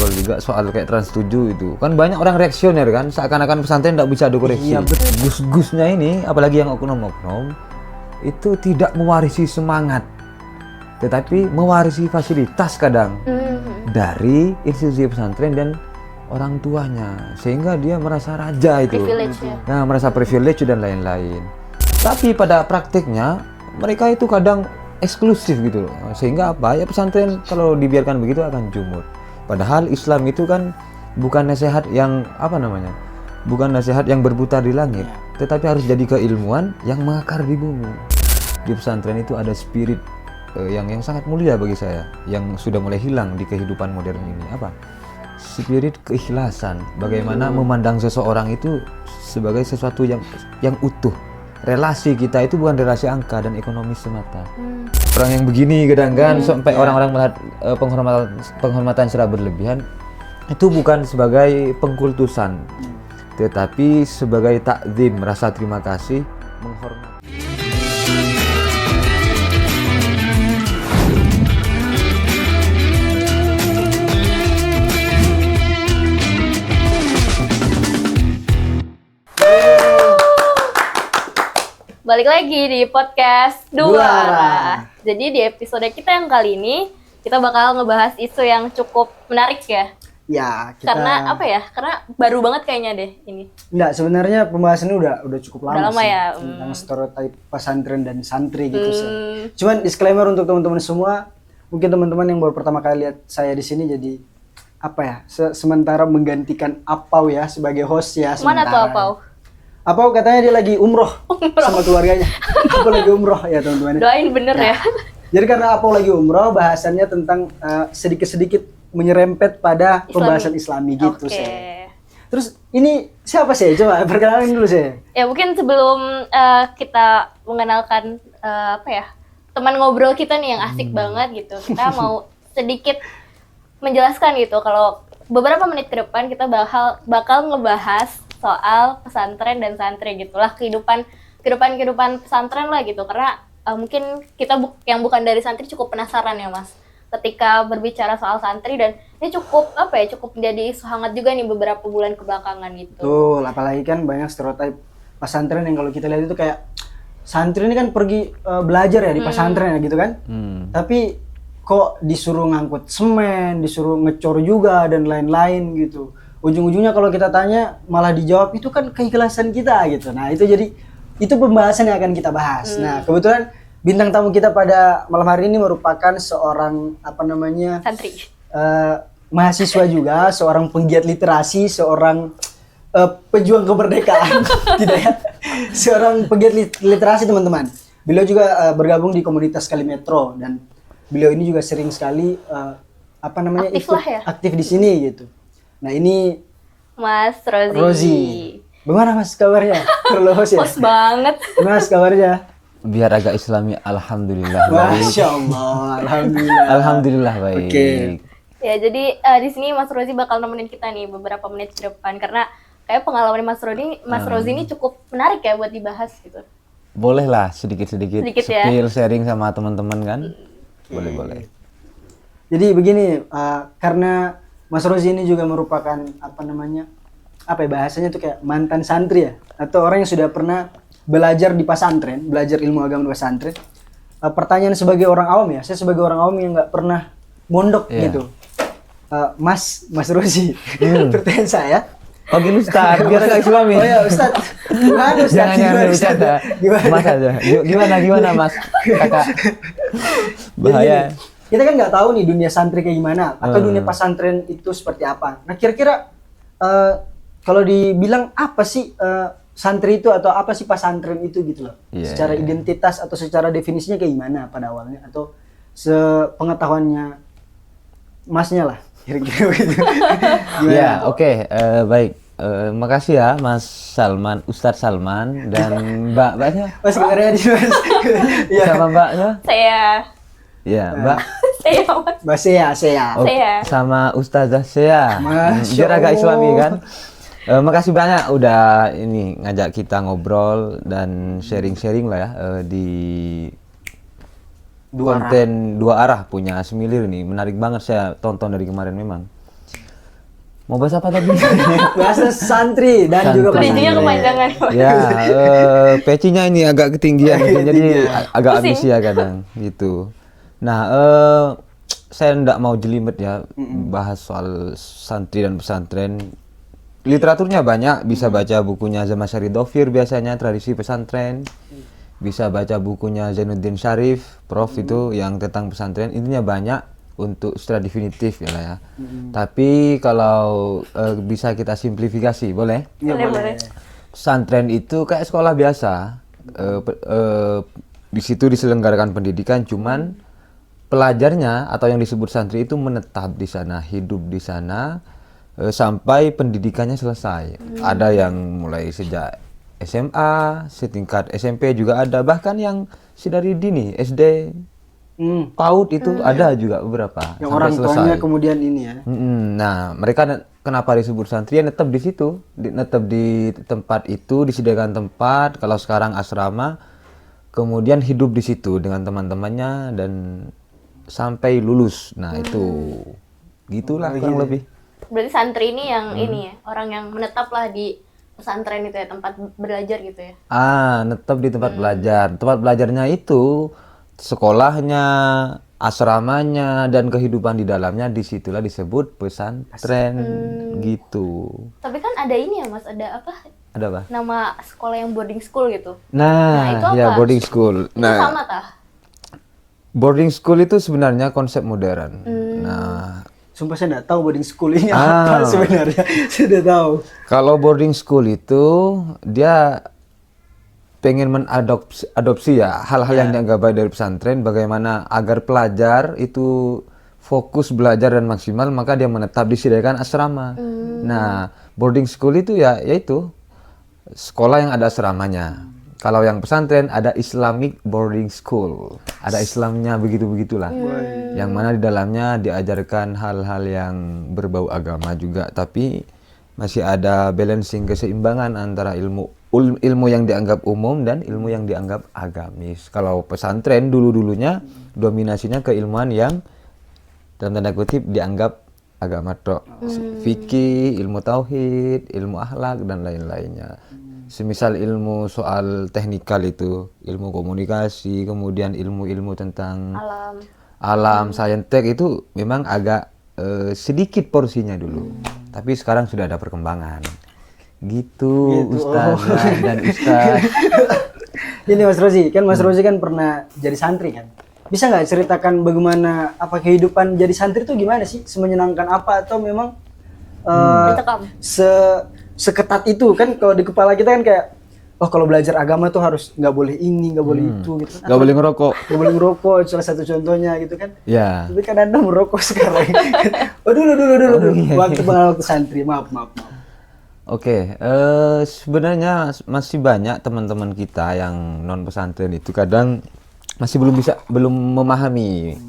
ngobrol juga soal kayak Trans 7 itu. Kan banyak orang reaksioner kan, seakan-akan pesantren tidak bisa ada koreksi. Iya, betul. Gus-gusnya ini, apalagi yang oknum-oknum, itu tidak mewarisi semangat, tetapi mewarisi fasilitas kadang dari institusi pesantren dan orang tuanya, sehingga dia merasa raja itu. Privilege ya. Nah, merasa privilege dan lain-lain. Tapi pada praktiknya mereka itu kadang eksklusif gitu loh. Sehingga apa? Ya pesantren kalau dibiarkan begitu akan jumud. Padahal Islam itu kan bukan nasihat yang bukan nasihat yang berputar di langit, tetapi harus jadi keilmuan yang mengakar di bumi. Di pesantren itu ada spirit yang sangat mulia bagi saya, yang sudah mulai hilang di kehidupan modern ini. Apa? Spirit keikhlasan. Bagaimana memandang seseorang itu sebagai sesuatu yang utuh. Relasi kita itu bukan relasi angka dan ekonomi semata. Orang yang begini kadang-kadang sampai orang-orang melihat penghormatan secara berlebihan itu bukan sebagai pengkultusan, tetapi sebagai takzim, rasa terima kasih, menghormati. Balik lagi di podcast Dua Arah. Jadi di episode kita yang kali ini kita bakal ngebahas isu yang cukup menarik ya. Ya, kita... Karena apa ya? Karena baru banget kayaknya deh ini. Enggak, sebenarnya pembahasannya udah cukup lama, Udah lama sih. ya. Tentang stereotip pesantren dan santri gitu sih. Cuman disclaimer untuk teman-teman semua, mungkin teman-teman yang baru pertama kali lihat saya di sini jadi apa ya? Sementara menggantikan Apau ya sebagai host ya sementara. Mana tuh Apau? Apau katanya dia lagi umroh sama keluarganya. Apau lagi umroh ya teman-teman. Doain bener ya. Jadi karena Apau lagi umroh, bahasannya tentang sedikit-sedikit menyerempet pada pembahasan Islami gitu sih. Terus ini siapa sih? Coba perkenalkan dulu sih. Ya mungkin sebelum kita mengenalkan teman ngobrol kita nih yang asik banget gitu, kita mau sedikit menjelaskan gitu kalau beberapa menit ke depan kita bakal ngebahas soal pesantren dan santri gitulah, kehidupan pesantren lah gitu, karena mungkin kita yang bukan dari santri cukup penasaran ya Mas ketika berbicara soal santri, dan ini cukup menjadi isu hangat juga nih beberapa bulan kebelakangan itu. Betul, apalagi kan banyak stereotip pesantren yang kalau kita lihat itu kayak santri ini kan pergi belajar ya di pesantren ya gitu kan. Tapi kok disuruh ngangkut semen, disuruh ngecor juga dan lain-lain gitu. Ujung-ujungnya kalau kita tanya malah dijawab itu kan keikhlasan kita gitu. Nah itu pembahasan yang akan kita bahas. Nah kebetulan bintang tamu kita pada malam hari ini merupakan seorang santri, mahasiswa juga, seorang penggiat literasi, seorang pejuang kemerdekaan, tidak ya? Seorang penggiat literasi teman-teman. Beliau juga bergabung di komunitas Kalimetro dan beliau ini juga sering sekali aktif di sini gitu. Nah ini Mas Rozi. Bagaimana Mas kabarnya? Terus ya? Pos banget. Mas kabarnya? Biar agak Islami, alhamdulillah. Masya Allah, alhamdulillah. Alhamdulillah baik. Oke. Ya jadi di sini Mas Rozi bakal nemenin kita nih beberapa menit ke depan, karena kayak pengalaman Mas Rozi ini cukup menarik ya buat dibahas gitu. Boleh lah sedikit-sedikit ya? spill sharing sama teman-teman kan. Boleh. Jadi begini, karena Mas Rozi ini juga merupakan bahasanya tuh kayak mantan santri ya, atau orang yang sudah pernah belajar di pesantren, belajar ilmu agama di pesantren. Pertanyaan sebagai orang awam ya, saya sebagai orang awam yang nggak pernah mondok gitu. Mas Rozi, pertanyaan saya. Panggil Ustaz, biar agak Islami. Oh ya Ustaz, gimana Ustaz? Jangan bercanda. Mas aja. Gimana Mas? Kakak. Bahaya. Kita kan nggak tahu nih dunia santri kayak gimana, atau dunia pesantren itu seperti apa. Nah kira-kira kalau dibilang apa sih santri itu atau apa sih pesantren itu gitu loh? Secara identitas atau secara definisinya kayak gimana pada awalnya, atau sepengetahuannya Masnya lah kira-kira gitu. Ya oke. Baik. Makasih ya Mas Salman, Ustadz Salman dan Mbaknya. Mas kabarnya di Mas. Sama Mbaknya? Saya. Ya Mbak. Mbak Sea. Sama Ustazah Sea. Biar agak Islami kan. Makasih banyak udah ini ngajak kita ngobrol dan sharing-sharing lah ya di konten Dua Arah punya Semilir nih. Menarik banget, saya tonton dari kemarin memang. Mau bahas apa tadi? Bahasa santri dan juga Santri. Bridging-nya kepanjangan. Ya, pecinya ini agak ketinggian gitu, jadi agak Pusing. habis ya kadang gitu. Nah, saya ndak mau jelimet ya bahas soal santri dan pesantren. Literaturnya banyak, bisa baca bukunya Zamasyari Dovir biasanya tradisi pesantren. Bisa baca bukunya Zainuddin Syarif, Prof itu yang tentang pesantren. Intinya banyak untuk secara definitif ya lah ya. Tapi kalau bisa kita simplifikasi, boleh? Iya, Boleh. Pesantren itu kayak sekolah biasa. Di situ diselenggarakan pendidikan, cuman pelajarnya atau yang disebut santri itu menetap di sana, hidup di sana sampai pendidikannya selesai. Ada yang mulai sejak SMA, setingkat SMP juga ada, bahkan yang dari dini SD, PAUD itu ada juga beberapa Yang sampai orang selesai. tuanya kemudian ini ya. Nah, mereka kenapa disebut santri? Ya netep di situ, netep di tempat itu, disediakan tempat. Kalau sekarang asrama, kemudian hidup di situ dengan teman-temannya dan sampai lulus. Nah, itu gitulah kurang lebih. Berarti santri ini yang ini ya, orang yang menetap lah di pesantren itu ya, tempat belajar gitu ya. Netep di tempat belajar. Tempat belajarnya itu sekolahnya, asramanya, dan kehidupan di dalamnya, disitulah disebut pesantren gitu. Tapi kan ada ini ya Mas, ada apa? Ada apa? Nama sekolah yang boarding school gitu. Nah, itu ya apa? boarding school. Itu Nah, sama tah? boarding school itu sebenarnya konsep modern. Nah, Sumpah saya nggak tahu boarding school ini apa sebenarnya. Saya tidak tahu. kalau boarding school itu dia pengen mengadopsi ya hal-hal yang dianggap baik dari pesantren, bagaimana agar pelajar itu fokus belajar dan maksimal, maka dia menetap disediakan asrama. Nah, boarding school itu ya yaitu sekolah yang ada asramanya. Kalau yang pesantren ada Islamic boarding school, ada Islamnya begitu-begitulah, yang mana di dalamnya diajarkan hal-hal yang berbau agama juga, tapi masih ada balancing, keseimbangan antara ilmu yang dianggap umum dan ilmu yang dianggap agamis. Kalau pesantren dulunya dominasinya keilmuan yang dalam tanda kutip dianggap agama tok, fikih, ilmu tauhid, ilmu akhlak dan lain-lainnya. Semisal ilmu soal teknikal itu, ilmu komunikasi, kemudian ilmu-ilmu tentang alam, saintek itu memang agak sedikit porsinya dulu. Tapi sekarang sudah ada perkembangan. Gitu, Ustaz dan Ustaz. Ini Mas Rozi, kan Mas Rozi kan pernah jadi santri kan? Bisa nggak ceritakan bagaimana apa kehidupan jadi santri itu gimana sih? Semenyenangkan apa atau memang Dicekam. seketat itu kan? Kalau di kepala kita kan kayak, oh kalau belajar agama tuh harus nggak boleh ini, nggak boleh itu gitu kan? Gak boleh ngerokok. Nggak boleh ngerokok, salah satu contohnya gitu kan? Ya. Tapi kan Anda merokok sekarang. Oh dulu. Waktu pengalaman santri, maaf. Oke, sebenarnya masih banyak teman-teman kita yang non pesantren itu kadang masih belum memahami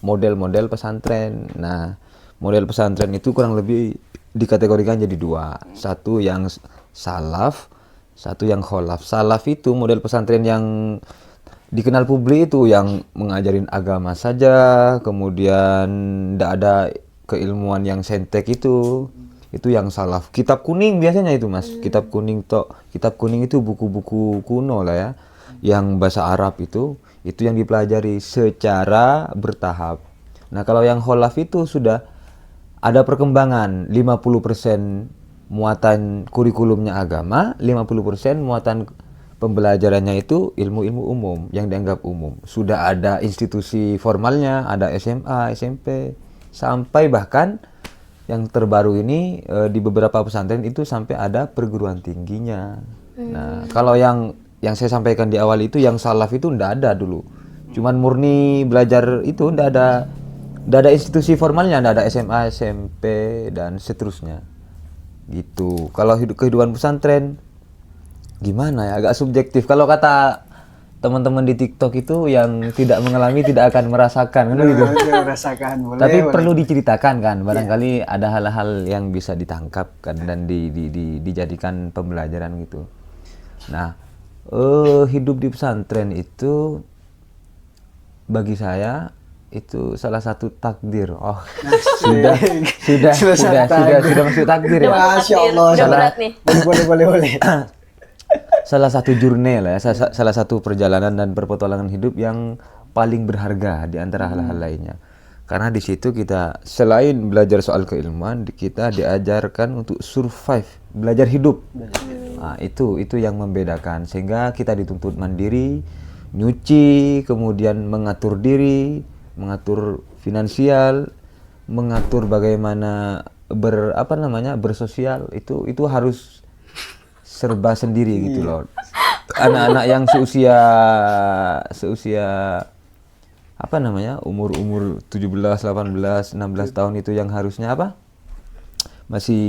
model-model pesantren. Nah, model pesantren itu kurang lebih dikategorikan jadi dua. Satu yang salaf, satu yang kholaf. Salaf itu model pesantren yang dikenal publik itu yang mengajarin agama saja, kemudian tidak ada keilmuan yang sentek itu yang salaf. Kitab kuning biasanya itu Mas, kitab kuning tok. Kitab kuning itu buku-buku kuno lah ya, yang bahasa Arab itu yang dipelajari secara bertahap. Nah kalau yang kholaf itu sudah ada perkembangan, 50% muatan kurikulumnya agama, 50% muatan pembelajarannya itu ilmu-ilmu umum yang dianggap umum. Sudah ada institusi formalnya, ada SMA, SMP, sampai bahkan yang terbaru ini di beberapa pesantren itu sampai ada perguruan tingginya. Nah, kalau yang saya sampaikan di awal itu yang salaf itu ndak ada dulu. Cuman murni belajar itu ndak ada institusi formalnya, ndak ada SMA, SMP dan seterusnya. Gitu. Kalau kehidupan pesantren gimana ya? Agak subjektif. Kalau kata teman-teman di TikTok itu yang tidak mengalami tidak akan merasakan kan gitu. Merasakan boleh. Tapi perlu diceritakan kan, barangkali ada hal-hal yang bisa ditangkap kan dan dijadikan pembelajaran gitu. Nah, hidup di pesantren itu bagi saya itu salah satu takdir. Oh, Asik. sudah masuk takdir ya. Udah masuk Masya takdir. Allah. Udah berat nih. Boleh. Salah satu journey lah ya, salah satu perjalanan dan perpetualangan hidup yang paling berharga di antara hal-hal lainnya. Karena di situ kita selain belajar soal keilmuan, kita diajarkan untuk survive, belajar hidup. Nah, itu yang membedakan, sehingga kita dituntut mandiri, nyuci, kemudian mengatur diri, mengatur finansial, mengatur bagaimana bersosial, itu harus serba sendiri gitu loh. Anak-anak yang seusia umur 17, 18, 16 tahun itu yang harusnya masih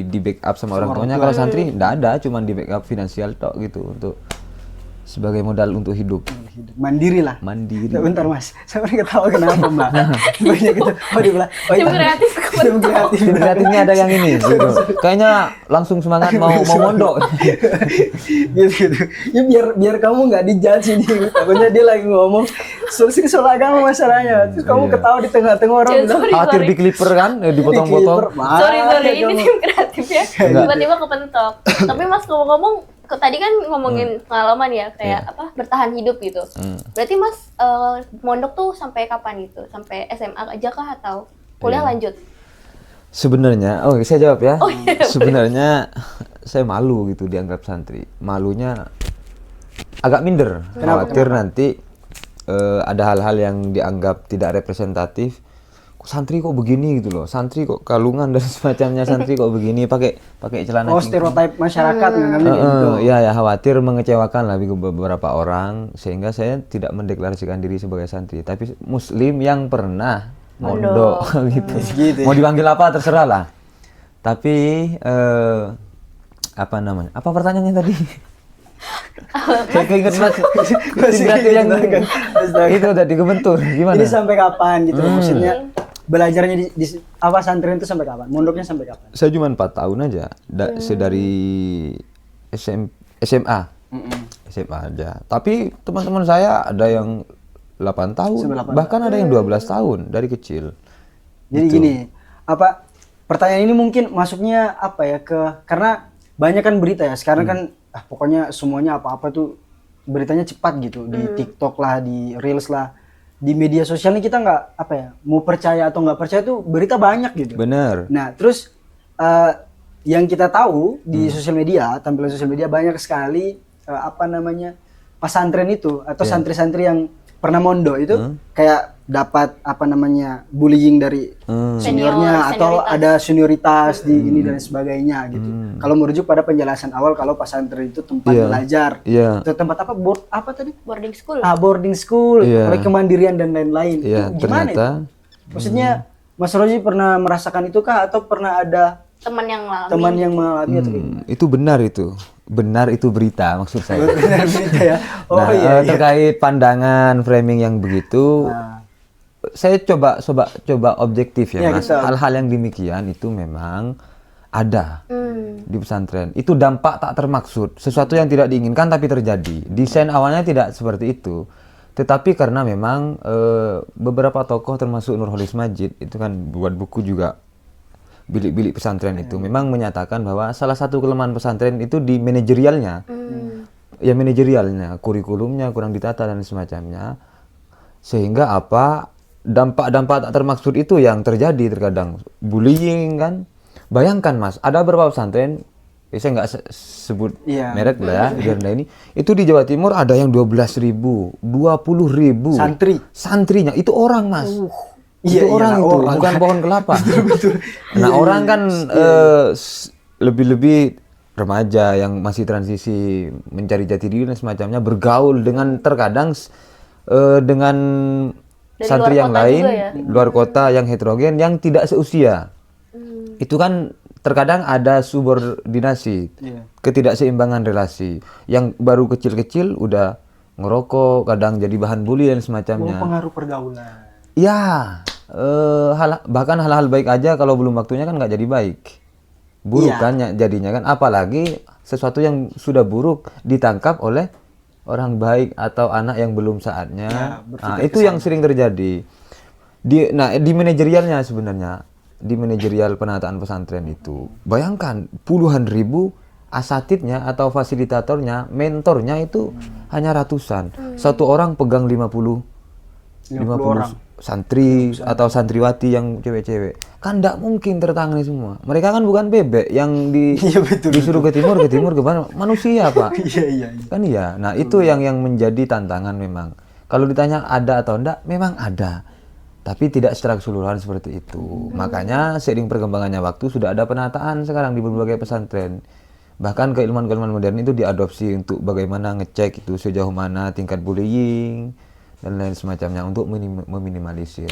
di backup sama orang tuanya. Kalau santri enggak ada, cuman di backup finansial tok gitu untuk sebagai modal untuk hidup. Mandiri lah. Mandiri. Bentar Mas, saya pernah ketawa kenapa Mbak? Banyak gitu. Oh dibilang. Tim kreatif kebentuk. Tim kreatifnya ada yang ini gitu. Kayaknya langsung semangat mau mondok. gitu. Ya biar kamu nggak dijudge ini. Takutnya dia lagi ngomong soal agama masalahnya. Terus kamu ketawa di tengah-tengah orang bilang, Khawatir di clipper kan, dipotong-potong. Sorry, ini tim kreatif ya. Tiba-tiba kepentok. Tapi Mas ngomong-ngomong, tadi kan ngomongin pengalaman ya, kayak bertahan hidup gitu. Berarti Mas mondok tuh sampai kapan gitu? Sampai SMA aja kah atau kuliah lanjut? Sebenarnya, saya jawab ya. Oh, iya, sebenarnya saya malu gitu dianggap santri. Malunya agak minder. Khawatir nanti ada hal-hal yang dianggap tidak representatif. Santri kok begini gitu loh, santri kok kalungan dan semacamnya, santri kok begini pakai celana stereotip masyarakat ngambil gitu. Ya khawatir mengecewakan lah beberapa orang, sehingga saya tidak mendeklarasikan diri sebagai santri, tapi muslim yang pernah mondok gitu. Mau dipanggil apa terserah lah. Tapi apa pertanyaannya tadi? Saya keinget Mas, yang itu tadi kebentur gimana? Ini sampai kapan gitu? Maksudnya belajarnya di santren itu sampai kapan? Mondoknya sampai kapan? Saya cuma 4 tahun aja, dari SMA aja. Tapi teman-teman saya ada yang 8 tahun, bahkan ada yang 12 tahun dari kecil. Jadi gini, pertanyaan ini mungkin masuknya karena banyak kan berita ya sekarang kan, pokoknya semuanya apa-apa tuh beritanya cepat gitu, di TikTok lah, di Reels lah, di media sosial ini kita nggak mau percaya atau nggak percaya tuh berita banyak gitu. Bener. Nah terus yang kita tahu di sosial media, tampilan sosial media banyak sekali pesantren itu atau santri-santri yang pernah mondok itu kayak dapat bullying dari seniornya atau ada senioritas di ini dan sebagainya gitu. Kalau merujuk pada penjelasan awal kalau pesantren itu tempat belajar, itu tempat boarding school. Boarding school, kemandirian dan lain-lain. Itu gimana itu? Maksudnya Mas Roji pernah merasakan itu kah atau pernah ada teman yang mengalami atau gimana? Itu benar itu berita maksud saya. Benar berita ya. Terkait pandangan framing yang begitu, saya coba objektif ya Mas. Gitu. Hal-hal yang demikian itu memang ada di pesantren. Itu dampak tak termaksud, sesuatu yang tidak diinginkan tapi terjadi. Desain awalnya tidak seperti itu. Tetapi karena memang beberapa tokoh termasuk Nurholis Majid itu kan buat buku juga, bilik-bilik pesantren itu memang menyatakan bahwa salah satu kelemahan pesantren itu di manajerialnya. Ya manajerialnya, kurikulumnya kurang ditata dan semacamnya. Sehingga dampak-dampak tak termaksud itu yang terjadi terkadang. Bullying kan. Bayangkan Mas, ada beberapa pesantren, saya nggak sebut merek lah ya, ini itu di Jawa Timur ada yang 12.000, 20.000 santrinya, itu orang Mas. Itu orang bukan pohon kelapa. Nah orang kan lebih-lebih remaja yang masih transisi mencari jati diri dan semacamnya, bergaul dengan terkadang dengan dari santri yang lain luar kota yang heterogen yang tidak seusia. Itu kan terkadang ada subordinasi, ketidakseimbangan relasi. Yang baru kecil-kecil udah ngerokok, kadang jadi bahan bully dan semacamnya. Pengaruh pergaulan. Ya, bahkan hal-hal baik aja kalau belum waktunya kan nggak jadi baik. Buruk kan jadinya kan, apalagi sesuatu yang sudah buruk ditangkap oleh orang baik atau anak yang belum saatnya. Nah, itu yang sering terjadi. di manajerialnya sebenarnya, di manajerial penataan pesantren itu, bayangkan puluhan ribu asatidnya atau fasilitatornya, mentornya itu hanya ratusan. Satu orang pegang 50 orang. santri atau santriwati yang cewek-cewek. Kan tidak mungkin tertangani semua. Mereka kan bukan bebek yang Iya, betul, disuruh ke timur ke mana? Manusia, Pak. Iya. Kan iya. Nah, itu yang menjadi tantangan memang. Kalau ditanya ada atau enggak, memang ada. Tapi tidak secara keseluruhan seperti itu. Makanya seiring perkembangannya waktu sudah ada penataan sekarang di berbagai pesantren. Bahkan keilmuan-keilmuan modern itu diadopsi untuk bagaimana ngecek itu sejauh mana tingkat bullying dan lain semacamnya untuk meminimalisir.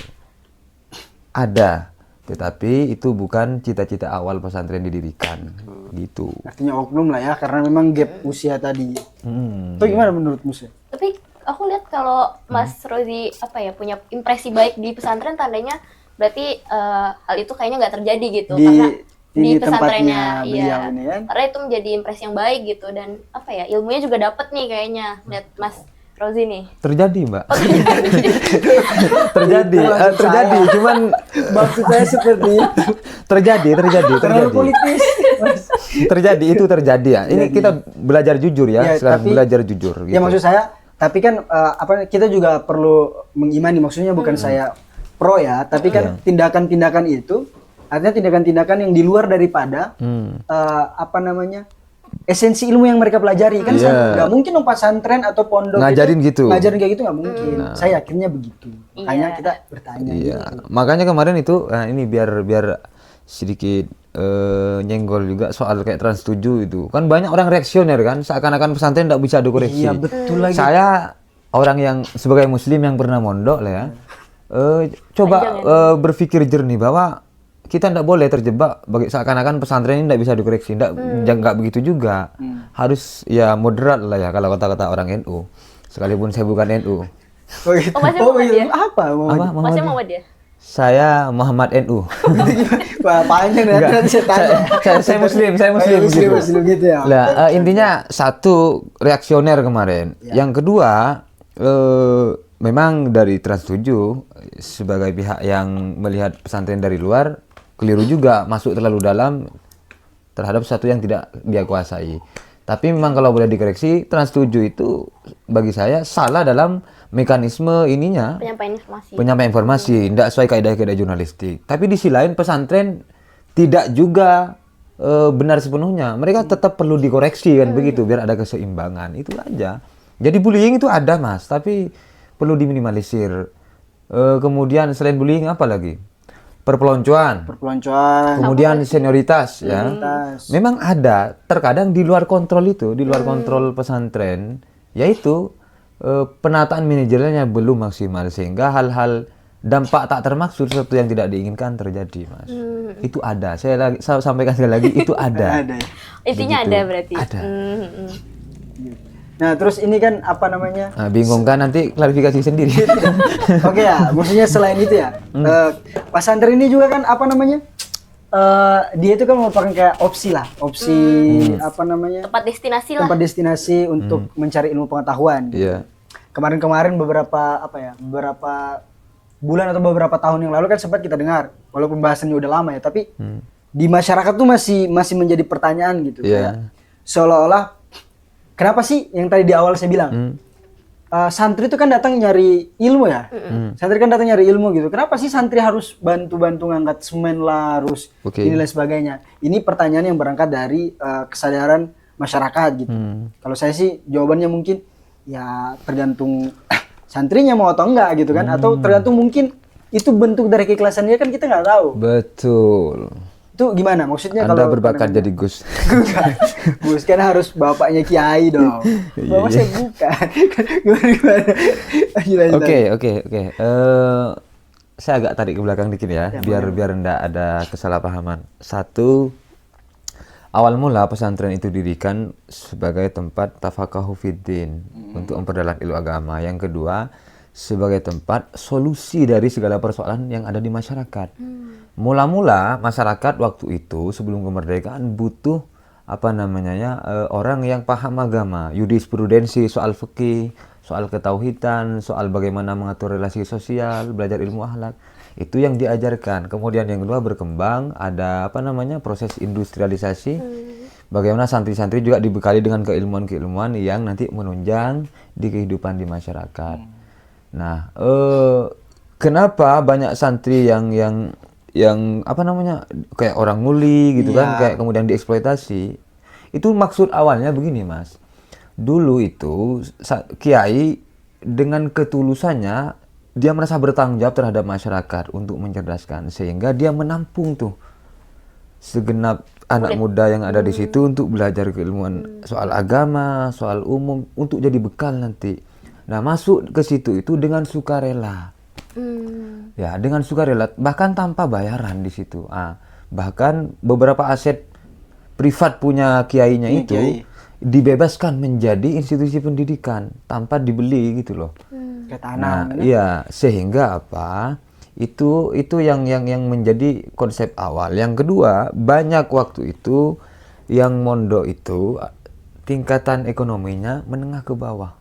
Ada, tetapi itu bukan cita-cita awal pesantren didirikan. Gitu. Artinya oknum lah ya, karena memang gap usia tadi. Itu gimana menurutmu sih? Tapi aku lihat kalau Mas Rozi punya impresi baik di pesantren, tandanya berarti hal itu kayaknya nggak terjadi gitu, karena di pesantrennya, tempatnya beliau ini kan. Karena itu menjadi impresi yang baik gitu, dan ilmunya juga dapet nih kayaknya lihat Mas Rozi nih. Terjadi, Mbak. terjadi, cuman Maksud saya seperti itu. terjadi. Terlalu politis. Terjadi ya. Ini kita belajar jujur ya, sekarang belajar jujur. Gitu. Ya maksud saya, tapi kan kita juga perlu mengimani. Maksudnya bukan saya pro ya, tapi kan tindakan-tindakan itu artinya tindakan-tindakan yang di luar daripada esensi ilmu yang mereka pelajari kan. Nggak mungkin pesantren atau pondok ngajarin ngajarin kayak gitu nggak mungkin. Saya yakinnya begitu. Makanya kita bertanya. Iya. Makanya kemarin itu ini biar sedikit nyenggol juga soal kayak Trans 7 itu. Kan banyak orang reaksioner kan, seakan-akan pesantren tidak bisa dikoreksi. Iya, betul lagi. Saya orang yang sebagai muslim yang pernah mondok lah ya. Coba berpikir jernih bahwa kita tidak boleh terjebak seakan-akan pesantren ini tidak bisa dikoreksi. Nggak begitu juga. Harus ya moderat lah ya kalau kata-kata orang NU. Sekalipun saya bukan NU. Oh, gitu. Masnya Muhammadiyah? Apa? Masnya Muhammadiyah? Saya Muhammad NU. Wah, panjang ya, nanti saya tanya. Saya muslim Muslim gitu ya. Lah, intinya satu reaksioner kemarin. Yang kedua, memang dari Trans 7 sebagai pihak yang melihat pesantren dari luar keliru juga masuk terlalu dalam terhadap sesuatu yang tidak dia kuasai. Tapi memang kalau boleh dikoreksi, Trans 7 itu bagi saya salah dalam mekanisme ininya. Penyampaian informasi. Tidak sesuai kaidah-kaidah jurnalistik. Tapi di sisi lain pesantren tidak juga benar sepenuhnya. Mereka tetap perlu dikoreksi kan begitu biar ada keseimbangan. Itu aja. Jadi bullying itu ada, Mas, tapi perlu diminimalisir. Kemudian selain bullying apa lagi? Perpeloncoan. Kemudian senioritas ya. Memang ada, terkadang di luar kontrol itu, di luar kontrol pesantren, yaitu penataan manajerialnya belum maksimal sehingga hal-hal dampak tak termaksud sesuatu yang tidak diinginkan terjadi, Mas. Itu ada. Saya sampaikan sekali lagi itu ada. Ada. Intinya ada berarti. Ada. Nah, terus ini kan apa namanya? Nah, bingung kan nanti klarifikasi sendiri. Oke ya, maksudnya selain itu ya, pesantren ini juga kan apa namanya? Dia itu kan merupakan kayak opsi apa namanya? Tempat destinasi untuk mencari ilmu pengetahuan. Gitu. Iya. Kemarin-kemarin beberapa bulan atau beberapa tahun yang lalu kan sempat kita dengar, walaupun bahasannya udah lama ya, tapi di masyarakat tuh masih menjadi pertanyaan gitu. Kayak seolah-olah kenapa sih yang tadi di awal saya bilang santri itu kan datang nyari ilmu ya. Santri kan datang nyari ilmu gitu. Kenapa sih santri harus bantu-bantu ngangkat semen lah, harus ini dan sebagainya. Ini pertanyaan yang berangkat dari kesadaran masyarakat gitu. Kalau saya sih jawabannya mungkin ya tergantung santrinya mau atau enggak gitu kan. Atau tergantung mungkin itu bentuk dari keikhlasannya kan kita nggak tahu. Betul. Itu gimana maksudnya? Anda kalau berbakat jadi Gus. Gus kan harus bapaknya kiai dong. Bapak saya bukan. Gimana? Oke. Saya agak tarik ke belakang dikit ya, biar enggak ada kesalahpahaman. Satu, awal mula pesantren itu didirikan sebagai tempat tafaqahu fiddin untuk memperdalam ilmu agama. Yang kedua, sebagai tempat solusi dari segala persoalan yang ada di masyarakat. Mula-mula masyarakat waktu itu sebelum kemerdekaan butuh orang yang paham agama, jurisprudensi, soal fikih, soal ketauhidan, soal bagaimana mengatur relasi sosial, belajar ilmu akhlak. Itu yang diajarkan. Kemudian yang kedua berkembang, ada apa namanya proses industrialisasi. Bagaimana santri-santri juga dibekali dengan keilmuan-keilmuan yang nanti menunjang di kehidupan di masyarakat. Nah, kenapa banyak santri yang apa namanya kayak orang nguli gitu kan, kayak kemudian dieksploitasi? Itu maksud awalnya begini, Mas. Dulu itu kiai dengan ketulusannya dia merasa bertanggung jawab terhadap masyarakat untuk mencerdaskan, sehingga dia menampung tuh segenap anak muda yang ada di situ untuk belajar keilmuan soal agama, soal umum, untuk jadi bekal nanti. Nah, masuk ke situ itu dengan sukarela. Ya, dengan sukarela, bahkan tanpa bayaran di situ. Bahkan beberapa aset privat punya kiainya itu dibebaskan menjadi institusi pendidikan tanpa dibeli gitu loh. Kayak tanah. Nah, iya, sehingga apa? Itu yang menjadi konsep awal. Yang kedua, banyak waktu itu yang mondok itu tingkatan ekonominya menengah ke bawah.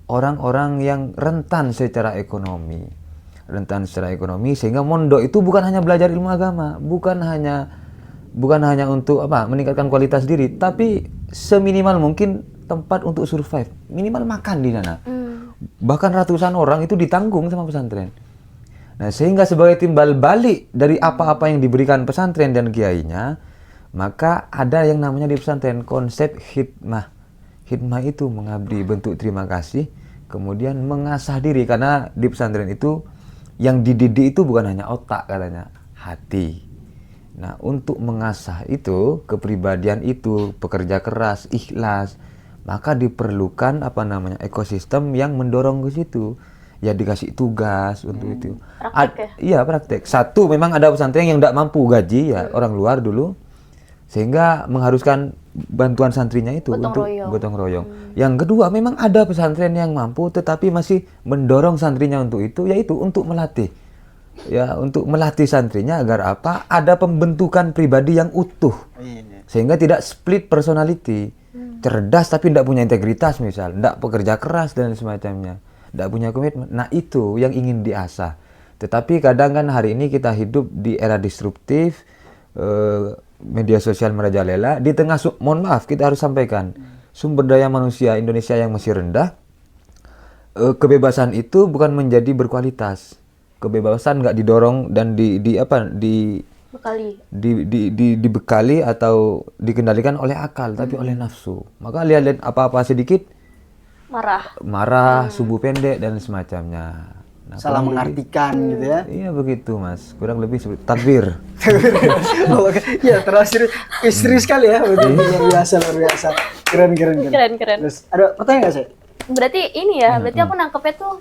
Orang-orang yang rentan secara ekonomi. Sehingga mondok itu bukan hanya belajar ilmu agama, bukan hanya untuk meningkatkan kualitas diri, tapi seminimal mungkin tempat untuk survive, minimal makan di sana. Bahkan ratusan orang itu ditanggung sama pesantren. Nah, sehingga sebagai timbal balik dari apa-apa yang diberikan pesantren dan kiainya, maka ada yang namanya di pesantren konsep khidmah. Khidmah itu mengabdi, bentuk terima kasih, kemudian mengasah diri, karena di pesantren itu yang dididik itu bukan hanya otak katanya, hati. Nah, untuk mengasah itu, kepribadian itu, pekerja keras, ikhlas, maka diperlukan ekosistem yang mendorong ke situ. Ya dikasih tugas untuk itu. Praktek Iya, praktek. Satu, memang ada pesantren yang tidak mampu gaji ya, orang luar dulu. Sehingga mengharuskan bantuan santrinya itu gotong royong. Yang kedua, memang ada pesantren yang mampu tetapi masih mendorong santrinya untuk itu, yaitu untuk melatih. Ya, untuk melatih santrinya agar apa? Ada pembentukan pribadi yang utuh. Sehingga tidak split personality. Cerdas tapi tidak punya integritas misal, tidak pekerja keras dan semacamnya. Tidak punya komitmen. Nah, itu yang ingin diasah. Tetapi kadang kan hari ini kita hidup di era disruptif, media sosial merajalela, di tengah mohon maaf kita harus sampaikan, sumber daya manusia Indonesia yang masih rendah. Kebebasan itu bukan menjadi berkualitas. Kebebasan nggak didorong dan dibekali atau dikendalikan oleh akal, tapi oleh nafsu. Maka lihat apa-apa sedikit marah, subuh pendek dan semacamnya. Nah, salah mengartikan gitu ya. Iya begitu, Mas. Kurang lebih seperti takbir. Ya, terus istri sekali ya. Betul, luar biasa. Keren. Terus ada pertanyaan nggak sih? Berarti ini ya, berarti aku nangkepnya tuh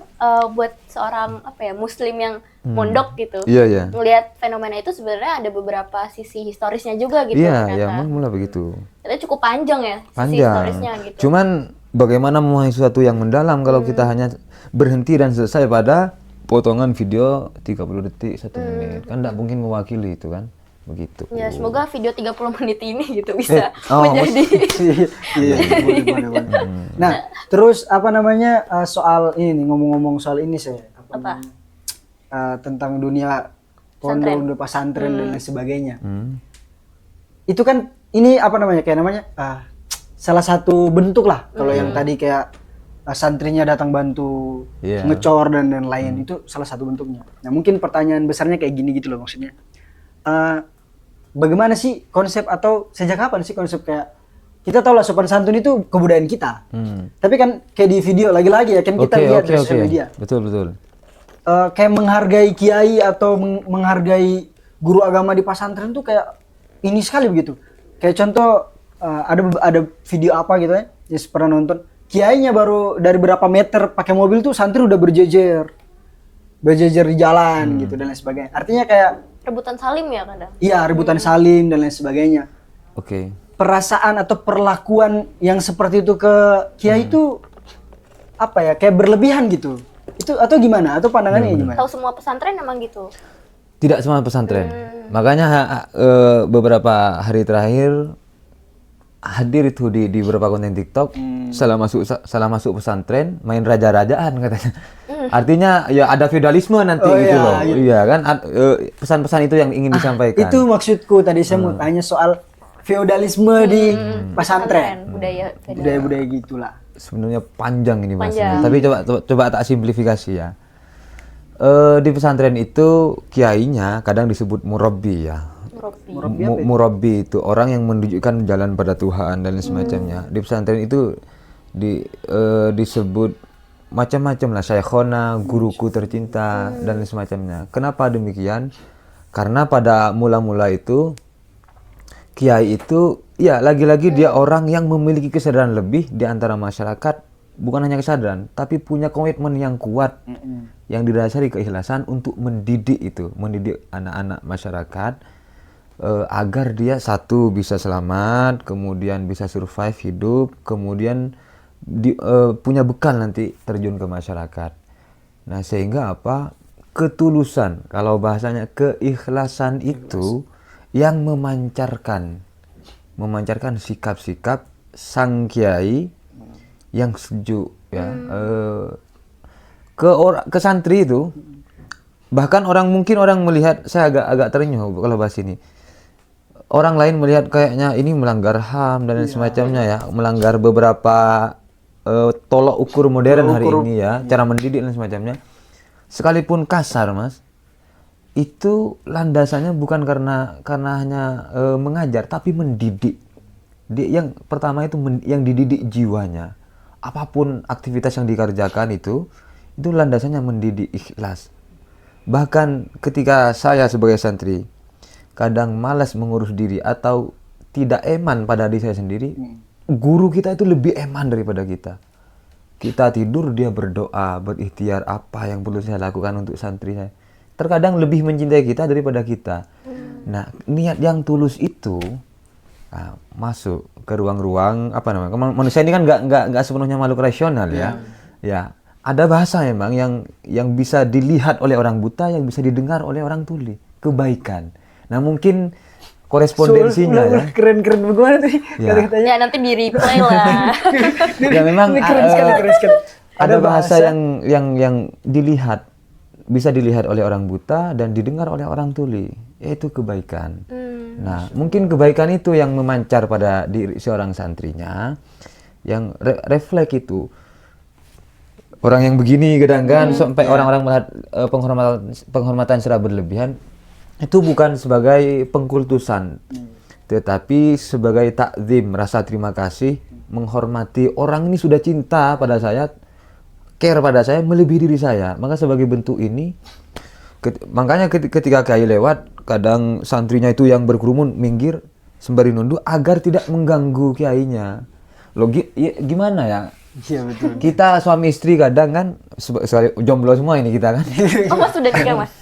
buat seorang muslim yang mondok gitu. Iya. Ngelihat fenomena itu sebenarnya ada beberapa sisi historisnya juga gitu. Iya, mula begitu. Ternyata cukup panjang ya sisi historisnya gitu. Cuman bagaimana memahami sesuatu yang mendalam kalau kita hanya berhenti dan selesai pada potongan video 30 detik, 1 menit. Kan tidak mungkin mewakili itu kan. Begitu. Ya, semoga video 30 menit ini gitu bisa menjadi boleh. Nah, terus soal ini nih, ngomong-ngomong soal ini tentang dunia pondok, dunia pesantren dan lain sebagainya. Itu kan ini salah satu bentuk lah kalau yang tadi kayak santrinya datang bantu ngecor dan lain, itu salah satu bentuknya. Nah, mungkin pertanyaan besarnya kayak gini gitu loh, maksudnya bagaimana sih konsep, atau sejak kapan sih konsep kayak kita tahu lah sopan santun itu kebudayaan kita, tapi kan kayak di video lagi-lagi ya kan kita lihat di sosial media. Betul. Kayak menghargai kiai atau menghargai guru agama di pesantren tuh kayak ini sekali begitu. Kayak contoh ada video apa gitu ya, pernah nonton, kiainya baru dari berapa meter pakai mobil tuh santri udah berjejer di jalan gitu dan lain sebagainya. Artinya kayak rebutan salim ya kadang. Iya, rebutan salim dan lain sebagainya. Oke. Perasaan atau perlakuan yang seperti itu ke kiai itu kayak berlebihan gitu. Itu atau gimana? Atau pandangannya gimana? Tahu semua pesantren emang gitu. Tidak semua pesantren. Makanya beberapa hari terakhir hadir itu di beberapa konten TikTok, salah masuk pesantren, main raja-rajaan katanya. Artinya ya ada feodalisme nanti Oh, gitu iya, loh. gitu. Iya kan pesan-pesan itu yang ingin disampaikan. Itu maksudku tadi saya mau tanya soal feodalisme di pesantren. Budaya-budaya gitulah. Sebenarnya panjang ini Mas. Panjang. Tapi coba tak simplifikasi ya. Di pesantren itu kiainya kadang disebut murabbi ya. Murabbi itu orang yang menunjukkan jalan pada Tuhan dan lain semacamnya. Di pesantren itu disebut macam-macam lah, syekhona, guruku tercinta dan lain semacamnya. Kenapa demikian? Karena pada mula-mula itu kiai itu ya lagi-lagi dia orang yang memiliki kesadaran lebih di antara masyarakat, bukan hanya kesadaran tapi punya komitmen yang kuat yang didasari keikhlasan untuk mendidik anak-anak masyarakat agar dia satu bisa selamat, kemudian bisa survive hidup, kemudian punya bekal nanti terjun ke masyarakat. Nah, sehingga apa? Ketulusan, kalau bahasanya keikhlasan itu yang memancarkan sikap-sikap sang kiai yang sejuk ya ke santri itu. Bahkan mungkin orang melihat, saya agak terenyuh kalau bahas ini. Orang lain melihat kayaknya ini melanggar HAM dan lain semacamnya ya, melanggar beberapa tolok ukur modern hari ini ya, cara mendidik dan semacamnya. Sekalipun kasar Mas, itu landasannya bukan karena hanya mengajar, tapi mendidik. Yang pertama itu yang dididik jiwanya. Apapun aktivitas yang dikerjakan itu landasannya mendidik ikhlas. Bahkan ketika saya sebagai santri kadang malas mengurus diri atau tidak eman pada diri saya sendiri, guru kita itu lebih eman daripada kita. Kita tidur, dia berdoa, berikhtiar apa yang perlu saya lakukan untuk santri saya. Terkadang lebih mencintai kita daripada kita. Nah, niat yang tulus itu masuk ke ruang-ruang manusia ini kan nggak sepenuhnya makhluk rasional ya. Ya, ada bahasa memang yang bisa dilihat oleh orang buta, yang bisa didengar oleh orang tuli, kebaikan. Nah, mungkin korespondensinya ya. Keren-keren bagaimana tuh kata-katanya? Ya nanti di replay lah. Ya memang Ini keren sekali. ada bahasa yang bisa dilihat oleh orang buta dan didengar oleh orang tuli, yaitu kebaikan. Nah, mungkin kebaikan itu yang memancar pada diri seorang santrinya, yang refleks itu. Orang yang begini kadang-kadang sampai orang-orang melihat penghormatan secara berlebihan, itu bukan sebagai pengkultusan, tetapi sebagai takzim, rasa terima kasih, menghormati orang ini sudah cinta pada saya, care pada saya, melebihi diri saya. Maka sebagai bentuk ini, makanya ketika kiai lewat, kadang santrinya itu yang berkerumun minggir sembari nunduk agar tidak mengganggu kiainya. Gimana ya? Iya betul. Kita suami istri kadang kan jomblo semua ini kita kan. Oh, Mas sudah nikah, Mas?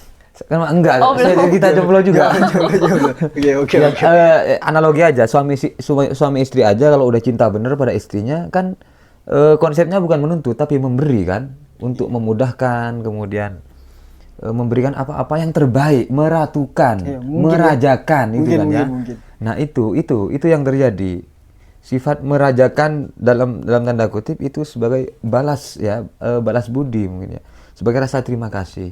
Kan enggak, kita jomblo juga. Oke. Analogi aja, suami istri aja kalau udah cinta bener pada istrinya kan konsepnya bukan menuntut tapi memberi kan, untuk memudahkan, kemudian memberikan apa-apa yang terbaik, meratukan, merajakan itu kan ya. Mungkin. Nah, itu yang terjadi. Sifat merajakan dalam tanda kutip itu sebagai balas budi mungkin ya, sebagai rasa terima kasih.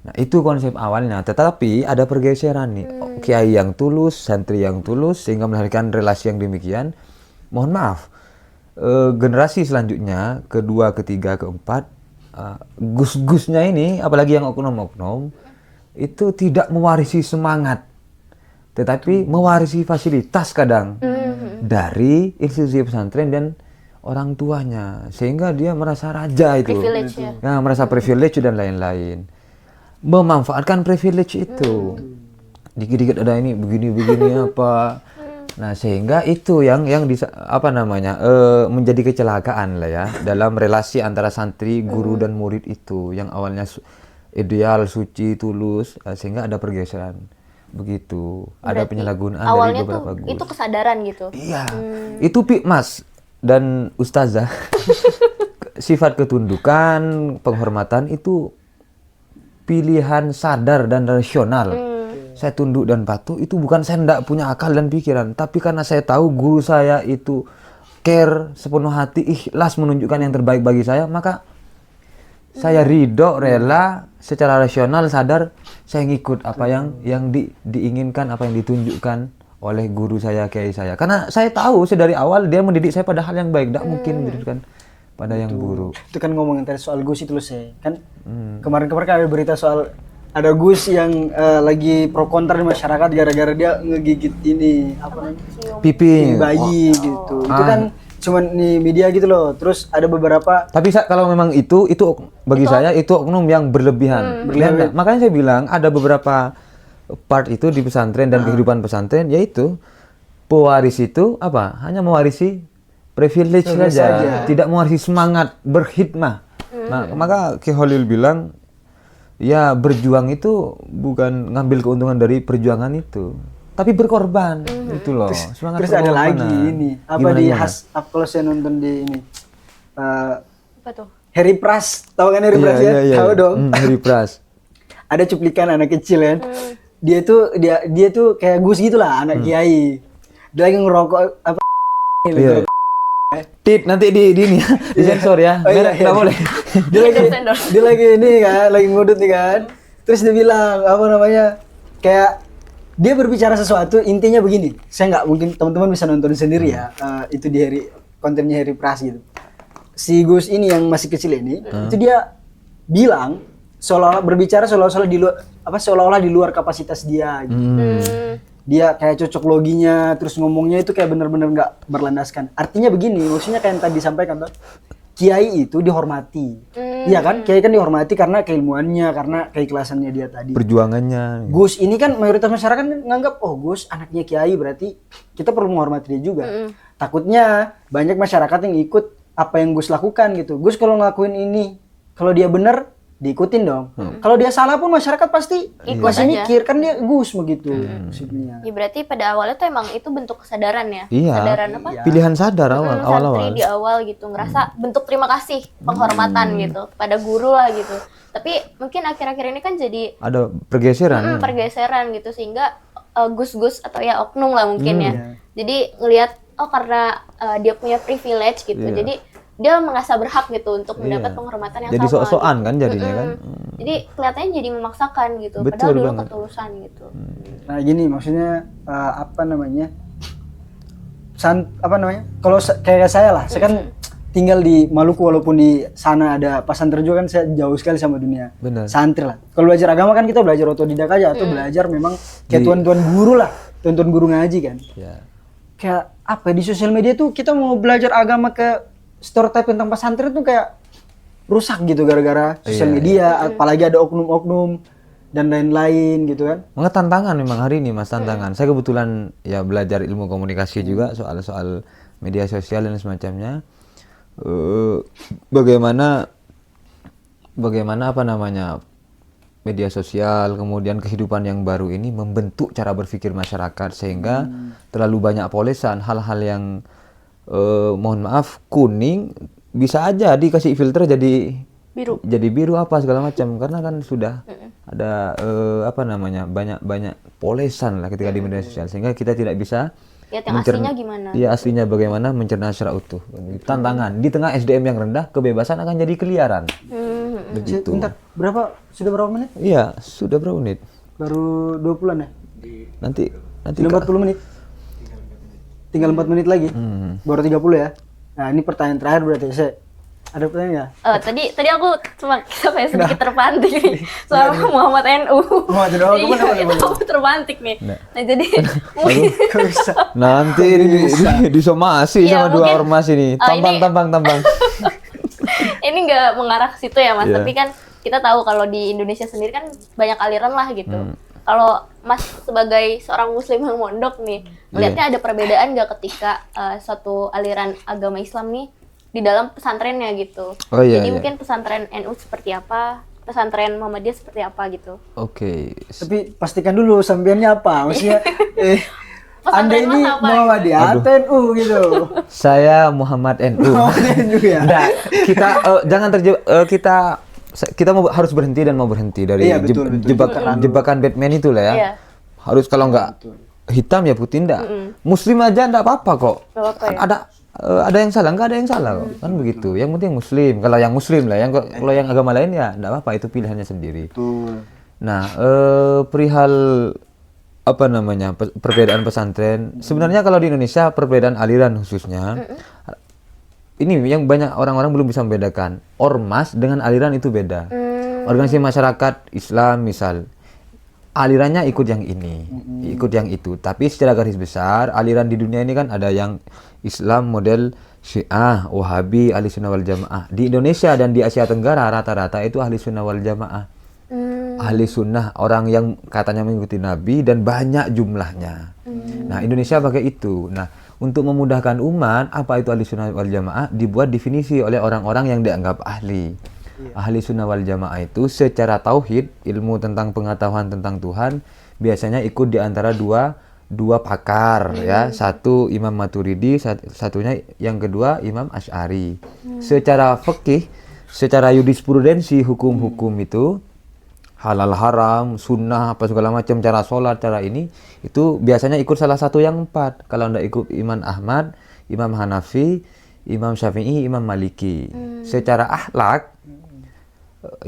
Nah, itu konsep awalnya, tetapi ada pergeseran nih. Kiai yang tulus, santri yang tulus, sehingga melahirkan relasi yang demikian. Mohon maaf, generasi selanjutnya, kedua, ketiga, keempat, gus-gusnya ini, apalagi yang oknum-oknum, itu tidak mewarisi semangat, tetapi mewarisi fasilitas kadang dari institusi pesantren dan orang tuanya, sehingga dia merasa raja itu, merasa privilege dan lain-lain. Memanfaatkan privilege itu, dikit-dikit ada ini begini apa. Nah, sehingga itu yang menjadi kecelakaan lah ya dalam relasi antara santri, guru dan murid itu, yang awalnya ideal, suci, tulus, sehingga ada pergeseran begitu. Ada penyalahgunaan dari beberapa guru. Itu kesadaran gitu. Iya. Itu Mas dan ustazah. Sifat ketundukan, penghormatan itu pilihan sadar dan rasional. Saya tunduk dan patuh itu bukan saya tidak punya akal dan pikiran, tapi karena saya tahu guru saya itu care sepenuh hati, ikhlas menunjukkan yang terbaik bagi saya, maka Saya ridho, rela, secara rasional sadar saya ngikut apa yang diinginkan, apa yang ditunjukkan oleh guru saya, kiai saya. Karena saya tahu dari awal dia mendidik saya pada hal yang baik, tidak mungkin mendidikan pada yang buruk. Itu kan ngomongin tadi soal Gus itu loh saya. Kan kemarin-kemarin kan ada berita soal ada Gus yang lagi pro kontra di masyarakat gara-gara dia ngegigit ini apa namanya? Pipi. Bayi gitu. Itu kan cuman di media gitu loh. Terus ada beberapa Tapi kalau memang itu bagi saya itu oknum yang berlebihan. Dan makanya saya bilang ada beberapa part itu di pesantren dan kehidupan pesantren, yaitu pewaris itu apa? Hanya mewarisi privilege saja, tidak mewarisi semangat berkhidmah. Nah, maka Ki Holil bilang ya berjuang itu bukan ngambil keuntungan dari perjuangan itu, tapi berkorban. Itu loh, semangat terus ada lagi berkorbanan. ini apa Gimana, di gimana? kalau saya nonton di ini Apa tuh? Harry Pras, tahu kan Harry Pras ya? Tahu dong. Harry Pras. Ada cuplikan anak kecil kan. Dia tuh kayak Gus gitu lah, anak kiai. Dia lagi ngerokok apa Iya. Tit nanti di ini ya, di sensor ya. Oh, iya, Nggak iya. boleh. dia lagi ini kan, lagi ngudut nih kan. Terus dia bilang apa namanya? Kayak dia berbicara sesuatu, intinya begini. Saya nggak mungkin teman-teman bisa nonton sendiri ya. Itu di kontennya Harry Pras gitu. Si Gus ini yang masih kecil ini, itu dia bilang seolah-olah berbicara seolah-olah di luar kapasitas dia gitu. Dia kayak cocok loginya, terus ngomongnya itu kayak bener-bener nggak berlandaskan. Artinya begini, maksudnya kayak yang tadi disampaikan tuh, kiai itu dihormati. Iya kan? Kiai kan dihormati karena keilmuannya, karena keikhlasannya dia tadi. Perjuangannya. Gus ini kan mayoritas masyarakat nganggap, oh Gus anaknya kiai berarti kita perlu menghormati dia juga. Takutnya banyak masyarakat yang ikut apa yang Gus lakukan gitu. Gus kalau ngelakuin ini, kalau dia bener diikutin dong. Kalau dia salah pun masyarakat pasti Ikut masih aja. mikir kan dia Gus begitu maksudnya. Ya berarti pada awalnya tuh emang itu bentuk kesadaran ya? Iya. Kesadaran apa? Pilihan sadar awal-awal. Santri di awal gitu, ngerasa bentuk terima kasih, penghormatan gitu pada guru lah gitu. Tapi mungkin akhir-akhir ini kan jadi Ada pergeseran. pergeseran gitu, sehingga gus-gus atau ya oknum lah mungkin ya. Iya. Jadi ngelihat oh karena dia punya privilege gitu, Iya. jadi dia merasa berhak gitu untuk mendapat Iya. penghormatan yang Jadi sama. sok-sokan gitu. kan jadinya kan. Jadi kelihatannya jadi memaksakan gitu, Betul padahal dulu banget. ketulusan gitu. Nah gini maksudnya apa namanya? Kalau kayak saya lah, saya kan tinggal di Maluku walaupun di sana ada pesantren juga kan, saya jauh sekali sama dunia Benar. santri lah. Kalau belajar agama kan kita belajar otodidak aja atau belajar memang kayak tuan-tuan guru lah, tuan-tuan guru ngaji kan. Ya. Kayak apa di sosial media tuh kita mau belajar agama ke stereotype tentang pesantren tuh kayak rusak gitu gara-gara sosial Iya, media, apalagi ada oknum-oknum dan lain-lain gitu kan. Maka tantangan memang hari ini Mas, tantangan. Saya kebetulan ya belajar ilmu komunikasi juga soal media sosial dan semacamnya. Bagaimana apa namanya media sosial kemudian kehidupan yang baru ini membentuk cara berpikir masyarakat sehingga terlalu banyak polesan hal-hal yang mohon maaf kuning bisa aja dikasih filter jadi biru apa segala macam karena kan sudah ada apa namanya banyak polesan lah ketika di media sosial sehingga kita tidak bisa Lihat yang aslinya gimana? Iya aslinya bagaimana mencerna secara utuh. Tantangan di tengah SDM yang rendah kebebasan akan jadi keliaran. Begitu. Bentar, sudah berapa menit? Iya sudah berapa menit? Baru 20-an ya? Nanti Sudah 40 menit. Tinggal 4 menit lagi. Baru 30 ya. Nah, ini pertanyaan terakhir berarti saya. Ada pertanyaan nggak? Tadi aku cuma sedikit terpantik nih soal Muhammad NU. Muhammad NU, kemana, Iya, kemana? aku terpantik nih. Nah. Nah jadi mungkin Nggak bisa. Nanti disomasi Iya, sama dua mungkin, ormas ini. Tampang. ini nggak mengarah ke situ ya Mas, Iya. tapi kan kita tahu kalau di Indonesia sendiri kan banyak aliran lah gitu. Kalau Mas sebagai seorang muslim yang mondok nih, melihatnya ada perbedaan nggak ketika suatu aliran agama Islam nih di dalam pesantrennya gitu. Oh, iya, Jadi iya. mungkin pesantren NU seperti apa, pesantren Muhammadiyah seperti apa gitu. Oke. Tapi pastikan dulu sampeannya apa? Maksudnya Anda Pesantren ini Mas apa Muhammadiyah atau NU gitu. Saya Muhammad NU. NU ya. Nah, kita jangan kita harus berhenti dan mau berhenti dari Iya, betul. jebakan Batman itu lah ya. Iya. Harus kalau nggak hitam ya putih enggak. Muslim aja enggak apa-apa kok. Nggak apa-apa Kan ya? ada yang salah, nggak ada yang salah kok. Kan begitu. Yang penting muslim. Kalau yang muslim lah, kalau yang agama lain ya nggak apa-apa, itu pilihannya sendiri. Betul. Nah, perihal apa namanya perbedaan pesantren, sebenarnya kalau di Indonesia perbedaan aliran khususnya, ini yang banyak orang-orang belum bisa membedakan. Ormas dengan aliran itu beda. Organisasi masyarakat Islam misal, alirannya ikut yang ini, ikut yang itu. Tapi secara garis besar, aliran di dunia ini kan ada yang Islam model Syiah, Wahabi, Ahli Sunnah wal Jamaah. Di Indonesia dan di Asia Tenggara rata-rata itu Ahli Sunnah wal Jamaah. Ahli Sunnah, orang yang katanya mengikuti Nabi dan banyak jumlahnya. Nah, Indonesia pakai itu. Nah, untuk memudahkan umat, apa itu Ahli Sunnah wal Jamaah? Dibuat definisi oleh orang-orang yang dianggap ahli. Ahli Sunnah wal Jamaah itu secara tauhid, ilmu tentang pengetahuan tentang Tuhan, biasanya ikut di antara dua pakar ya. Satu Imam Maturidi, satunya yang kedua Imam Asy'ari. Secara fikih, secara jurisprudensi hukum-hukum itu halal haram, sunnah, apa segala macam, cara sholat, cara ini, itu biasanya ikut salah satu yang 4. Kalau tidak ikut Imam Ahmad, Imam Hanafi, Imam Syafi'i, Imam Maliki. Secara akhlak,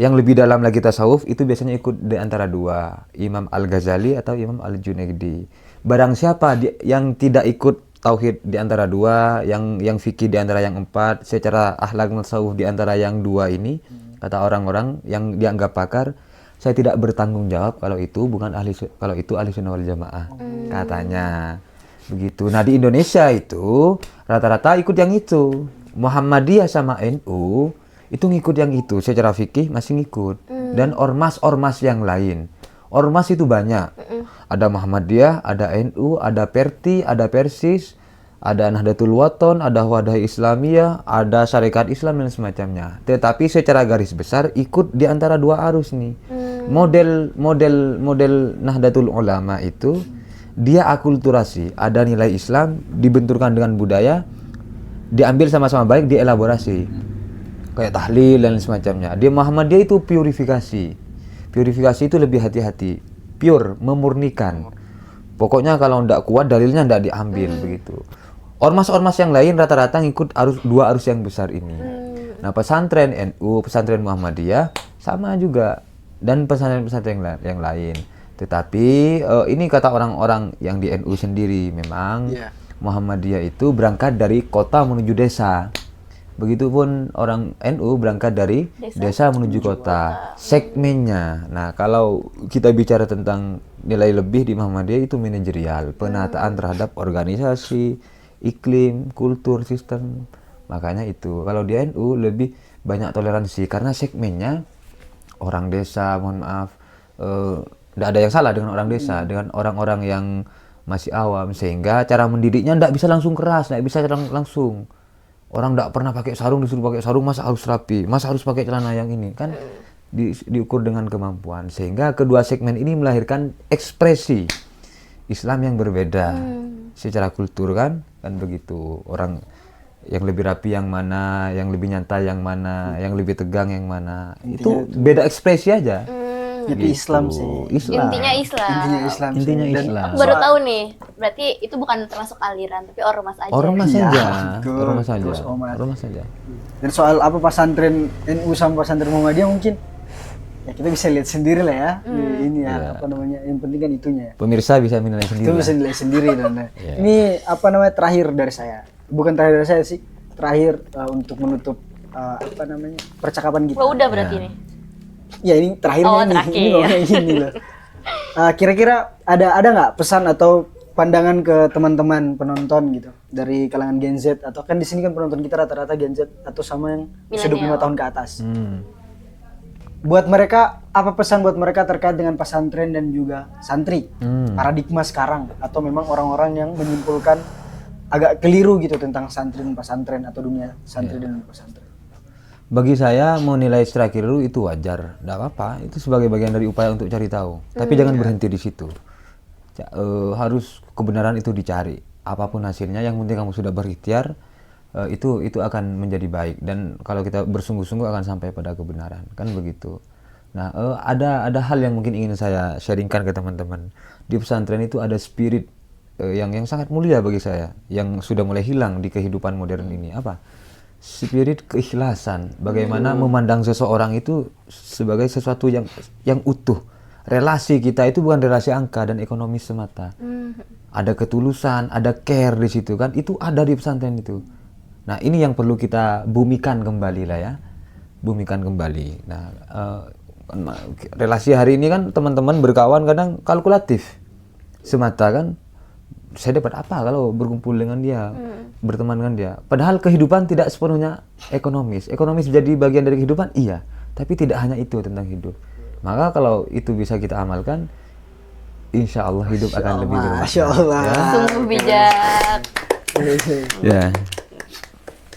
yang lebih dalam lagi tasawuf, itu biasanya ikut di antara 2, Imam Al-Ghazali atau Imam Al-Junaidi. Barang siapa yang tidak ikut tauhid di antara 2, yang fikih di antara yang 4, secara akhlak tasawuf di antara yang 2 ini, kata orang-orang yang dianggap pakar, saya tidak bertanggung jawab kalau itu bukan kalau itu ahli sunnah wal jamaah, katanya begitu. Nah, di Indonesia itu rata-rata ikut yang itu. Muhammadiyah sama NU itu ngikut yang itu, secara fikih masih ngikut. Dan ormas-ormas yang lain, ormas itu banyak. Ada Muhammadiyah, ada NU, ada Perti, ada Persis, ada Nahdlatul Wathon, ada Wadah Islamiyah, ada Syarikat Islam dan semacamnya. Tetapi secara garis besar ikut di antara 2 arus nih. Model Nahdlatul Ulama itu dia akulturasi, ada nilai Islam dibenturkan dengan budaya, diambil sama-sama baik, dielaborasi kayak tahlil dan semacamnya. Di Muhammadiyah itu purifikasi itu lebih hati-hati, pure, memurnikan. Pokoknya kalau tidak kuat dalilnya tidak diambil begitu. Ormas-ormas yang lain rata-rata ngikut 2 arus yang besar ini. Nah, pesantren NU, pesantren Muhammadiyah sama juga, dan pesantren-pesantren yang lain. Tetapi ini kata orang-orang yang di NU sendiri, memang Muhammadiyah itu berangkat dari kota menuju desa. Begitupun orang NU berangkat dari desa menuju kota. Segmennya. Nah, kalau kita bicara tentang nilai lebih di Muhammadiyah itu manajerial, penataan terhadap organisasi, iklim, kultur, sistem. Makanya itu. Kalau di NU lebih banyak toleransi karena segmennya orang desa, mohon maaf, tidak ada yang salah dengan orang desa, dengan orang-orang yang masih awam, sehingga cara mendidiknya tidak bisa langsung keras, tidak bisa langsung. Orang tidak pernah pakai sarung disuruh pakai sarung, masa harus rapi, masa harus pakai celana yang ini, kan diukur dengan kemampuan, sehingga kedua segmen ini melahirkan ekspresi Islam yang berbeda secara kultur, kan begitu. Orang yang lebih rapi yang mana, yang lebih nyantai yang mana, yang lebih tegang yang mana, itu beda ekspresi aja. Jadi Gitu. Islam sih. Intinya Islam. Intinya sih. Dan Islam. Aku baru tahu nih, berarti itu bukan termasuk aliran, tapi ormas aja. Ormas Iya, saja, betul. ormas saja, Terus ormas saja. Dan soal apa pesantren NU sama pesantren Muhammadiyah mungkin ya kita bisa lihat sendiri lah ya. Ini ya, apa namanya? Yang penting kan itunya. Pemirsa bisa menilai sendiri. Itu lah. bisa nilai sendiri dan ini apa namanya terakhir dari saya. Bukan terakhir dari saya sih, terakhir untuk menutup apa namanya percakapan kita. Oh, udah berarti nih. Ya ini terakhirnya ini loh, ini loh. Kira-kira ada nggak pesan atau pandangan ke teman-teman penonton gitu dari kalangan Gen Z, atau kan di sini kan penonton kita rata-rata Gen Z atau sama yang usia 25 tahun ke atas. Buat mereka, apa pesan buat mereka terkait dengan pesantren dan juga santri? Paradigma sekarang, atau memang orang-orang yang menyimpulkan agak keliru gitu tentang santri dan pesantren atau dunia santri dan pesantren? Bagi saya mau nilai secara keliru itu wajar, tidak apa-apa. Itu sebagai bagian dari upaya untuk cari tahu. Tapi jangan berhenti di situ. Harus kebenaran itu dicari. Apapun hasilnya, yang penting kamu sudah berikhtiar, itu akan menjadi baik. Dan kalau kita bersungguh-sungguh akan sampai pada kebenaran, kan begitu. Nah, ada hal yang mungkin ingin saya sharingkan ke teman-teman. Di pesantren itu ada spirit yang sangat mulia bagi saya, yang sudah mulai hilang di kehidupan modern ini. Apa? Spirit keikhlasan. Bagaimana memandang seseorang itu sebagai sesuatu yang utuh. Relasi kita itu bukan relasi angka dan ekonomi semata. Ada ketulusan, ada care di situ kan. Itu ada di pesantren itu. Nah, ini yang perlu kita bumikan kembali lah ya. Bumikan kembali. Nah, relasi hari ini kan teman-teman berkawan kadang kalkulatif semata kan. Saya dapat apa kalau berkumpul dengan dia, berteman dengan dia. Padahal kehidupan tidak sepenuhnya ekonomis. Ekonomis jadi bagian dari kehidupan, iya. Tapi tidak hanya itu tentang hidup. Maka kalau itu bisa kita amalkan, insya Allah hidup akan lebih bermakna. Masya Allah. Ya. Sungguh bijak. Ya.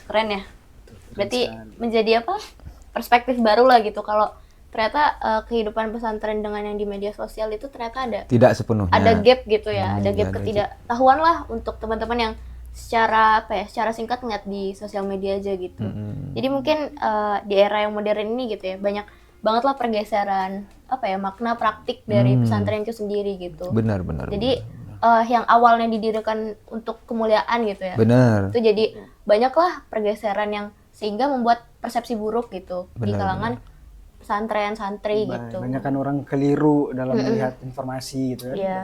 Keren ya. Berarti menjadi apa? Perspektif baru lah gitu kalau ternyata kehidupan pesantren dengan yang di media sosial itu ternyata Tidak sepenuhnya. ada gap gitu ya, ada gap ada ketidaktahuan lah untuk teman-teman yang secara secara singkat ngeliat di sosial media aja gitu. Jadi mungkin di era yang modern ini gitu ya, banyak banget lah pergeseran makna praktik dari pesantren itu sendiri gitu. Benar. Jadi yang awalnya didirikan untuk kemuliaan gitu ya, Benar. itu jadi banyaklah pergeseran yang sehingga membuat persepsi buruk gitu di kalangan pesantren, santri gitu. Banyak kan orang keliru dalam melihat informasi gitu kan. Iya.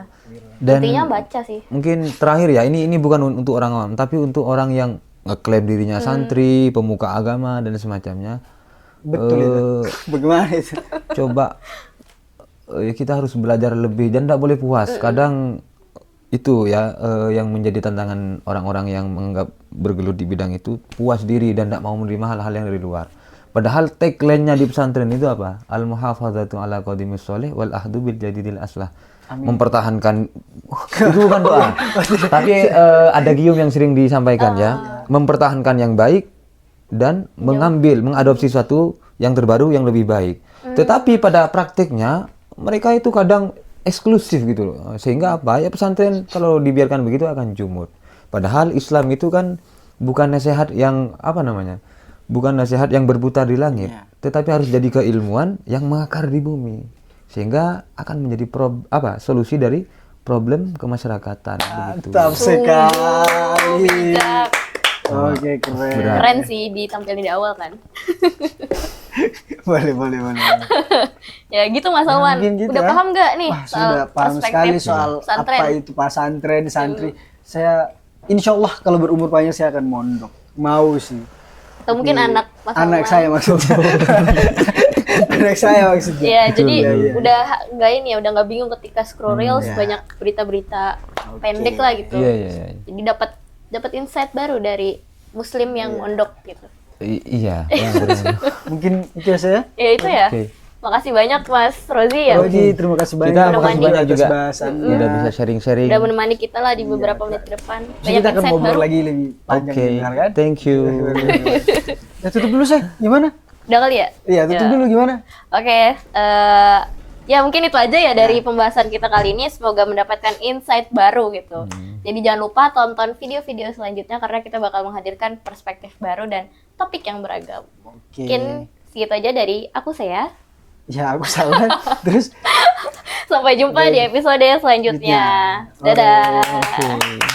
Dan Intinya baca sih. mungkin terakhir ya, ini bukan untuk orang awam, tapi untuk orang yang ngeklaim dirinya santri, pemuka agama dan semacamnya. Betul itu. Bagaimana itu? Coba kita harus belajar lebih dan tidak boleh puas. Kadang itu ya yang menjadi tantangan orang-orang yang menganggap bergelut di bidang itu, puas diri dan tidak mau menerima hal-hal yang dari luar. Padahal tagline-nya di pesantren itu apa? Al-muhafadzatu ala qadimis sholih wal ahdu bil jadidil aslah. Mempertahankan itu bukan doa. Tapi ada gium yang sering disampaikan ya. Mempertahankan yang baik dan mengadopsi sesuatu yang terbaru yang lebih baik. Tetapi pada praktiknya mereka itu kadang eksklusif gitu loh. Sehingga apa? Ya pesantren kalau dibiarkan begitu akan jumud. Padahal Islam itu kan bukan nasihat yang bukan nasihat yang berputar di langit, tetapi harus jadi keilmuan yang mengakar di bumi, sehingga akan menjadi solusi dari problem kemasyarakatan. Mantap sekali. Bijak. Oke, keren. Keren sih ditampilin di awal kan. Boleh. Ya gitu Mas Alwan. Mungkin gitu Udah ya. paham nggak nih Wah, sudah paham sekali soal pesantren? apa itu pesantren, santri. Saya insya Allah kalau berumur panjang saya akan mondok. Mau sih. Atau mungkin anak Mas Anak Alwan. saya maksudnya. Anak saya maksudnya. Ya, jadi Iya. udah nggak ini ya, udah nggak bingung ketika scroll reels banyak berita-berita pendek lah gitu. Iya. Jadi dapat insight baru dari Muslim yang mondok gitu. Iya. Benar. Mungkin itu ya saya. Ya itu ya. Oke. Makasih banyak Mas Rozi ya. Roji, terima kasih banyak. Kita Udah makasih mandi. banyak juga. Bahasannya. Udah bisa sharing-sharing. Udah menemani kita lah di beberapa menit ke depan. Jadi Banyak kita akan insight ngobrol baru. lagi lebih panjang Oke. dengar kan? Thank you. Ya tutup dulu saya. Gimana? Udah kali ya? Iya, tutup dulu gimana? Oke, ya mungkin itu aja ya dari pembahasan kita kali ini. Semoga mendapatkan insight baru gitu. Jadi jangan lupa tonton video-video selanjutnya karena kita bakal menghadirkan perspektif baru dan topik yang beragam. Oke. Mungkin segitu aja dari aku saya. Ya, aku salah. Terus Sampai jumpa di episode selanjutnya. Dadah. Oke.